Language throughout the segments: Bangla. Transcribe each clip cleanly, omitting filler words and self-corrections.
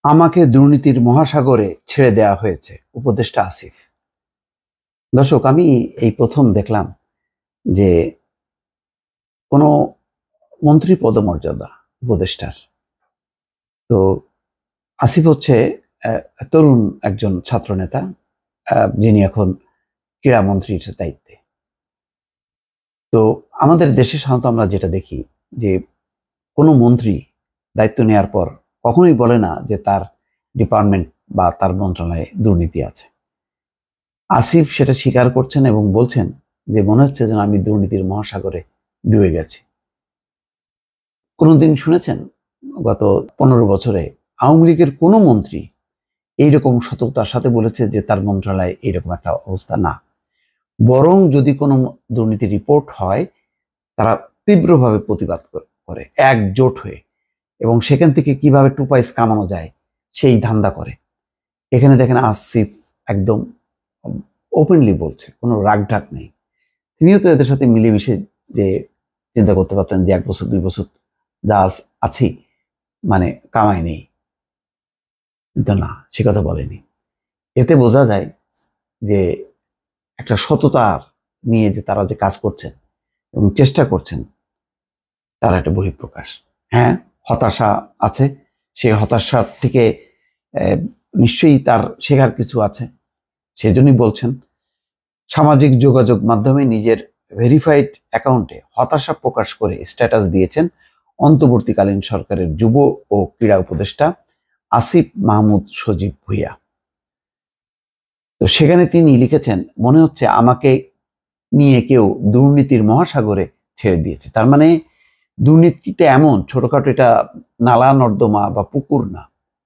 আমাকে দুর্নীতির মহাসাগরে ছেড়ে দেয়া হয়েছে, উপদেষ্টা আসিফ। দর্শক, আমি এই প্রথম দেখলাম যে কোনো মন্ত্রী পদমর্যাদা উপদেষ্টার। তো আসিফ হচ্ছে তরুণ একজন ছাত্রনেতা, যিনি এখন ক্রীড়ামন্ত্রীর দায়িত্বে। তো আমাদের দেশে সাধারণত আমরা যেটা দেখি যে কোনো মন্ত্রী দায়িত্ব নেওয়ার পর কখনোই বলে না যে তার ডিপার্টমেন্ট বা তার মন্ত্রণালয়ে দুর্নীতি আছে। আসিফ সেটা স্বীকার করছেন এবং বলছেন যে মনে হচ্ছে যেন আমি দুর্নীতির মহাসাগরে ডুবে গেছি। কোনোদিন শুনেছেন গত 15 বছরে আওয়ামী লীগের কোনো মন্ত্রী এইরকম সততার সাথে বলেছে যে তার মন্ত্রণালয়ে এইরকম একটা অবস্থা না? বরং যদি কোনো দুর্নীতি রিপোর্ট হয়, তারা তীব্রভাবে প্রতিবাদ করে একজোট হয়ে, এবং সেখান থেকে কিভাবে 2 পয়সা কামানো যায় সেই ধান্দা করে। এখানে দেখেন আসিফ একদম ওপেনলি বলছে, কোনো রাগঢাক নেই। তিনিও তো এদের সাথে মিলেমিশে যে চিন্তা করতে পারতেন যে 1 বছর 2 বছর যা আছি মানে কামাই নেই, কিন্তু না, সে কথা বলেনি। এতে বোঝা যায় যে একটা সততার নিয়ে যে তারা যে কাজ করছেন এবং চেষ্টা করছেন, তার একটা বহিঃপ্রকাশ। হ্যাঁ, হতাশা আছে, সেই হতাশার থেকে নিশ্চয়ই তার শেখার কিছু আছে, সেজন্যই বলছেন। সামাজিক যোগাযোগ মাধ্যমে নিজের ভেরিফাইড অ্যাকাউন্টে হতাশা প্রকাশ করে স্ট্যাটাস দিয়েছেন অন্তর্বর্তীকালীন সরকারের যুব ও ক্রীড়া উপদেষ্টা আসিফ মাহমুদ সজীব ভুঁইয়া। তো সেখানে তিনি লিখেছেন, মনে হচ্ছে আমাকে নিয়ে কেউ দুর্নীতির মহাসাগরে ছেড়ে দিয়েছে। তার মানে দুর্নীতিটা এমন ছোটখাটো, এটা নালা নর্দমা বা পুকুর না,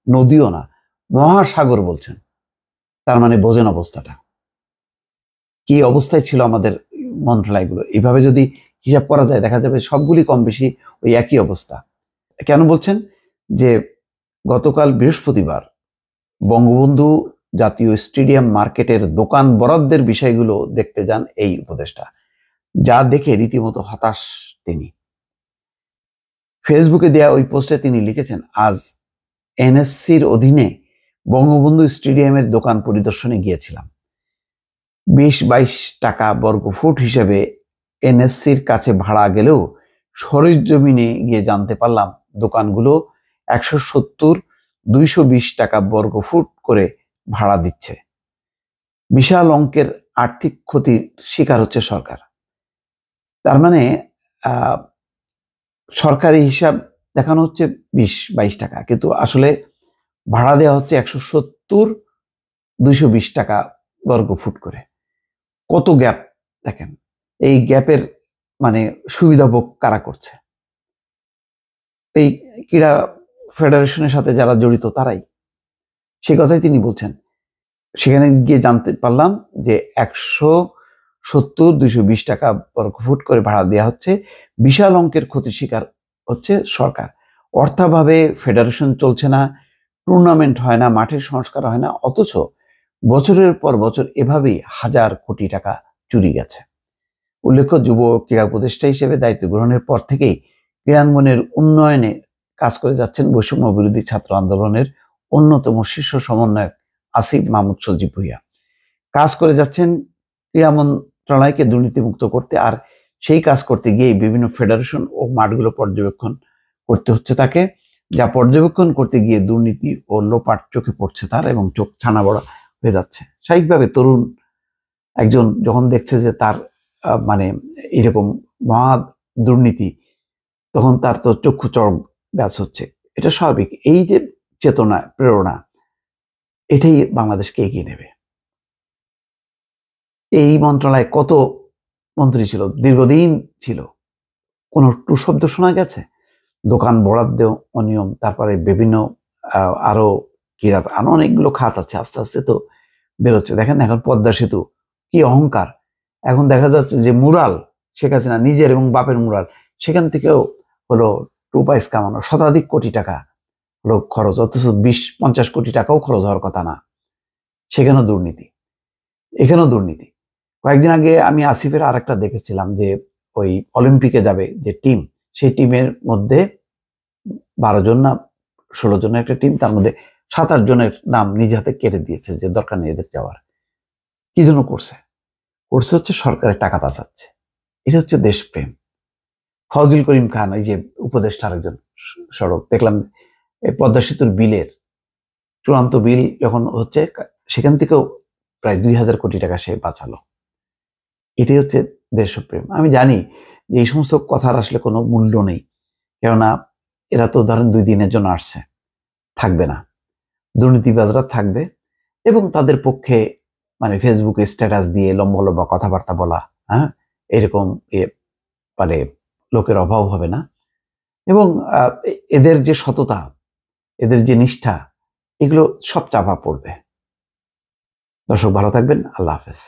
নদীও না, মহাসাগর বলছেন। তার মানে বোঝেন অবস্থাটা কি অবস্থায় ছিল আমাদের মন্ত্রণালয়গুলো। এইভাবে যদি হিসাব করা যায়, দেখা যাবে সবগুলি কম বেশি ওই একই অবস্থা। কেন বলছেন? যে গতকাল বৃহস্পতিবার বঙ্গবন্ধু জাতীয় স্টেডিয়াম মার্কেটের দোকান বরাদ্দের বিষয়গুলো দেখতে যান এই উপদেষ্টা, যা দেখে রীতিমতো হতাশ তিনি। ফেসবুকে দেয়া ওই পোস্টে তিনি লিখেছেন, আজ এনএসসির অধীনে বঙ্গবন্ধু স্টেডিয়ামের দোকান পরিদর্শনে গিয়েছিলাম। 20-22 টাকা বর্গফুট হিসেবে এনএসসির কাছে ভাড়া গেলেও সরেজমিনে গিয়ে জানতে পারলাম দোকানগুলো 170-220 টাকা বর্গফুট করে ভাড়া দিচ্ছে। বিশাল অঙ্কের আর্থিক ক্ষতির শিকার হচ্ছে সরকার। তার মানে সরকারি হিসাব দেখানো হচ্ছে 20-22 টাকা, কিন্তু আসলে ভাড়া দেওয়া হচ্ছে 170-220 টাকা বর্গফুট করে। কত গ্যাপ দেখেন। এই গ্যাপের মানে সুবিধা ভোগ কারা করছে? এই ক্রীড়া ফেডারেশনের সাথে যারা জড়িত তারাই। সে কথাই তিনি বলছেন। সেখানে গিয়ে জানতে পারলাম যে 170-220 টাকা বর্গফুট করে ভাড়া দেওয়া হচ্ছে। বিশাল অঙ্কের ক্ষতির শিকার হচ্ছে সরকার। অর্থাভাবে ফেডারেশন চলছে না, টুর্নামেন্ট হয় না, মাঠের সংস্কার হয় না, অথচ বছরের পর বছর এভাবেই হাজার কোটি টাকা চুরি গেছে। উল্লেখ্য, যুব ক্রীড়া উপদেষ্টা হিসেবে দায়িত্ব গ্রহণের পর থেকেই ক্রীড়াঙ্গনের উন্নয়নে কাজ করে যাচ্ছেন বৈষম্য বিরোধী ছাত্র আন্দোলনের অন্যতম শীর্ষ সমন্বয়ক আসিফ মাহমুদ সজীব ভুঁইয়া। কাজ করে যাচ্ছেন ক্রীড়া মন্ত্রণালয়কে দুর্নীতিমুক্ত করতে, আর সেই কাজ করতে গিয়ে বিভিন্ন ফেডারেশন ও মাঠগুলো পর্যবেক্ষণ করতে হচ্ছে তাকে, যা পর্যবেক্ষণ করতে গিয়ে দুর্নীতি ও লোপাট চোখে পড়ছে তার, এবং চোখ ছানা বড়া হয়ে যাচ্ছে। স্বাভাবিকভাবে তরুণ একজন যখন দেখছে যে তার মানে এরকম মহা দুর্নীতি, তখন তার তো চক্ষু চড়ক গাছ হচ্ছে। এটা স্বাভাবিক। এই যে চেতনা, প্রেরণা, এটাই বাংলাদেশকে এগিয়ে নেবে। এই মন্ত্রণালয়ে কত মন্ত্রী ছিল, দীর্ঘদিন ছিল, কোনো টু শব্দ শোনা গেছে? দোকান বরাদ্দ অনিয়ম, তারপরে বিভিন্ন আরো ক্রীড়া, আরো অনেকগুলো খাত আছে, আস্তে আস্তে তো বেরোচ্ছে। দেখেন এখন পদ্মা সেতু, কি অহংকার! এখন দেখা যাচ্ছে যে মুরাল, শেখ হাসিনা নিজের এবং বাপের মুরাল, সেখান থেকেও হলো 2 পয়সা কামানো, শতাধিক কোটি টাকা হলো খরচ, অথচ 20-50 কোটি টাকাও খরচ হওয়ার কথা না। সেখানেও দুর্নীতি, এখানেও দুর্নীতি। কয়েকদিন আগে আমি আসিফের আর একটা দেখেছিলাম যে ওই অলিম্পিকে যাবে যে টিম, সেই টিমের মধ্যে 12 জন না 16 জনের একটা টিম, তার মধ্যে 7-8 জনের নাম নিজে হাতে কেটে দিয়েছে যে দরকার নেই এদের যাওয়ার। কি জন্য করছে? করছে হচ্ছে সরকারের টাকা বাঁচাচ্ছে। এটা হচ্ছে দেশপ্রেম। ফজল করিম খান, এই যে উপদেষ্টা আরেকজন, সড়ক দেখলাম এই পদ্মা সেতুর বিলের চূড়ান্ত বিল যখন হচ্ছে, সেখান থেকেও প্রায় 2000 কোটি টাকা সে বাঁচালো। এটাই হচ্ছে দেশপ্রেম। আমি জানি যে এই সমস্ত কথার আসলে কোনো মূল্য নেই, কেননা এরা তো ধরেন 2 দিনের জন্য আসছে, থাকবে না, দুর্নীতিবাজরা থাকবে এবং তাদের পক্ষে মানে ফেসবুকে স্ট্যাটাস দিয়ে লম্বা লম্বা কথাবার্তা বলা, হ্যাঁ, এরকম মানে লোকের অভাব হবে না। এবং এদের যে সততা, এদের যে নিষ্ঠা, এগুলো সব চাপা পড়বে। দর্শক ভালো থাকবেন, আল্লাহ হাফেজ।